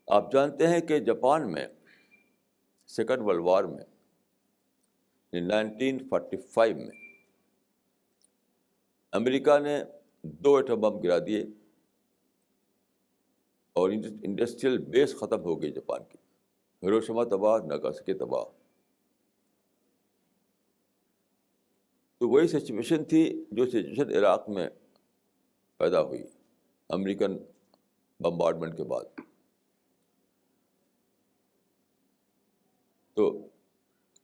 آپ جانتے ہیں کہ جاپان میں سیکنڈ ورلڈ وار میں 1945 میں امریکہ نے 2 ایٹم بم گرا دیے اور انڈسٹریل بیس ختم ہو گئی جاپان کی. ہیروشیما تباہ, ناگاسکی تباہ. تو وہی سچویشن تھی جو سچویشن عراق میں پیدا ہوئی امریکن بمبارڈمنٹ کے بعد. تو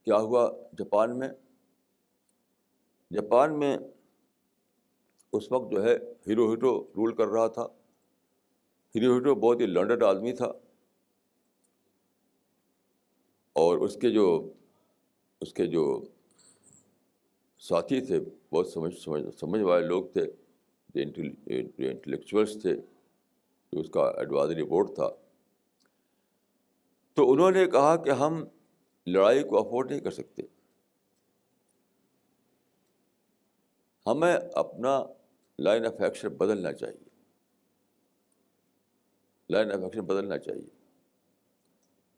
کیا ہوا جاپان میں؟ جاپان میں اس وقت جو ہے ہیروہیٹو رول کر رہا تھا. ہیروہیٹو بہت ہی لرنڈ آدمی تھا اور اس کے جو ساتھی تھے بہت سمجھ والے لوگ تھے, جو انٹلیکچوئلس تھے, جو اس کا ایڈوائزری بورڈ تھا. تو انہوں نے کہا کہ ہم لڑائی کو افورڈ نہیں کر سکتے, ہمیں اپنا لائن آف ایکشن بدلنا چاہیے. لائن آف ایکشن بدلنا چاہیے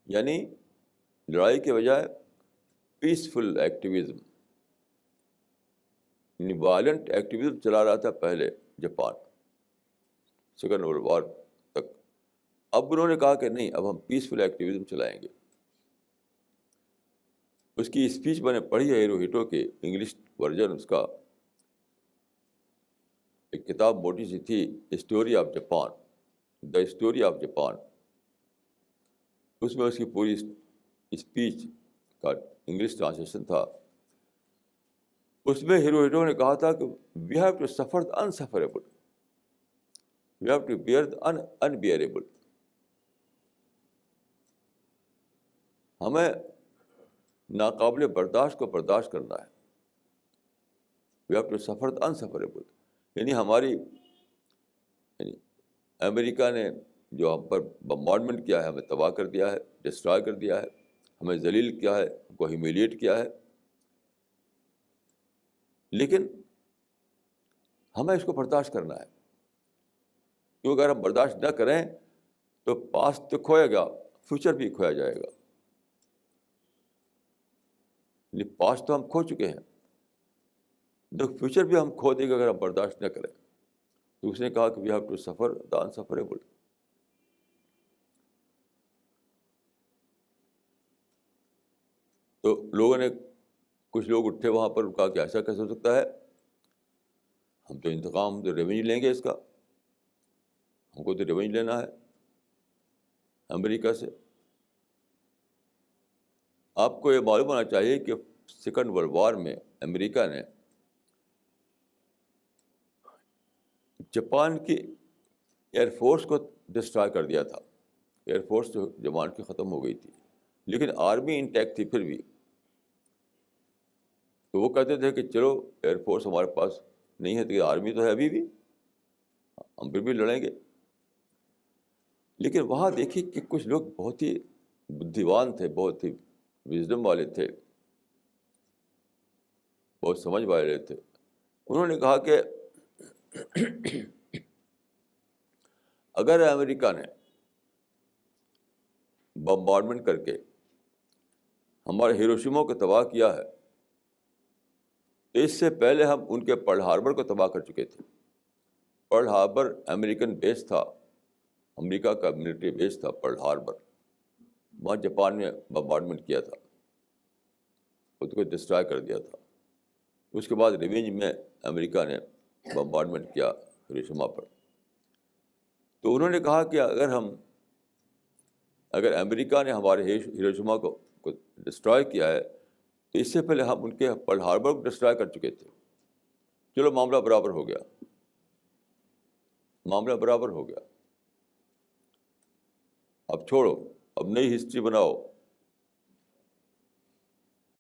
یعنی لڑائی کے بجائے پیسفل ایکٹیویزم, یعنی وائلنٹ ایکٹیویزم چلا رہا تھا پہلے جاپان سیکنڈ ورلڈ وار تک. اب انہوں نے کہا کہ نہیں, اب ہم پیسفل ایکٹیویزم چلائیں گے. اس کی اسپیچ میں نے پڑھی ہے ہیروہیٹو کی, انگلش ورژن اس کا. ایک کتاب موٹی سی تھی, history of Japan, the history of Japan. اس میں اس کی پوری اسپیچ کا انگلش ٹرانسلیشن تھا. اس میں ہیروہیٹو نے کہا تھا کہ وی have to suffer the insufferable, we have to bear the unbearable. ہمیں ناقابل برداشت کو برداشت کرنا ہے. وی ہیو ٹو سفر دا انسفریبل, یعنی امریکہ نے جو ہم پر بمبارڈمنٹ کیا ہے, ہمیں تباہ کر دیا ہے, ڈسٹرائے کر دیا ہے, ہمیں ذلیل کیا ہے, ہم کو ہیومیلیٹ کیا ہے, لیکن ہمیں اس کو برداشت کرنا ہے. کیونکہ اگر ہم برداشت نہ کریں تو پاسٹ تو کھوئے گا, فیوچر بھی کھویا جائے گا. پاسٹ تو ہم کھو چکے ہیں, تو فیوچر بھی ہم کھو دیں گے اگر ہم برداشت نہ کریں. تو اس نے کہا کہ وی ہیو ٹو سفر دا انسفریبل. تو لوگوں نے, کچھ لوگ اٹھے وہاں پر, کہا کہ ایسا کیسے ہو سکتا ہے, ہم تو انتقام, تو ریونج لیں گے اس کا, ہم کو تو ریونج لینا ہے امریکہ سے. آپ کو یہ معلوم ہونا چاہیے کہ سیکنڈ ورلڈ وار میں امریکہ نے جاپان کی ایئر فورس کو ڈسٹرائے کر دیا تھا. ایئر فورس جو جاپان کی ختم ہو گئی تھی, لیکن آرمی انٹیکٹ تھی پھر بھی. تو وہ کہتے تھے کہ چلو ایئر فورس ہمارے پاس نہیں ہے تو آرمی تو ہے ابھی بھی, ہم پھر بھی لڑیں گے. لیکن وہاں دیکھیے کہ کچھ لوگ بہت ہی بدھیوان تھے, بہت ہی وزڈم والے تھے, بہت سمجھ والے تھے. انہوں نے کہا کہ اگر امریکہ نے بمبارڈمنٹ کر کے ہمارے ہیروشیما کو تباہ کیا ہے تو اس سے پہلے ہم ان کے پرل ہاربر کو تباہ کر چکے تھے. پرل ہاربر امریکن بیس تھا, امریکہ کا ملٹری بیس تھا پرل ہاربر. وہاں جاپان نے بمبارڈمنٹ کیا تھا, اس کو ڈسٹرائے کر دیا تھا. اس کے بعد ریونج میں امریکہ نے بمبارڈمنٹ کیا ہیروشیما پر. تو انہوں نے کہا کہ اگر امریکہ نے ہمارے ہیروشیما کو ڈسٹرائے کیا ہے تو اس سے پہلے ہم ان کے پرل ہاربر کو ڈسٹرائے کر چکے تھے. چلو معاملہ برابر ہو گیا, معاملہ برابر ہو گیا. اب چھوڑو, اب نئی ہسٹری بناؤ,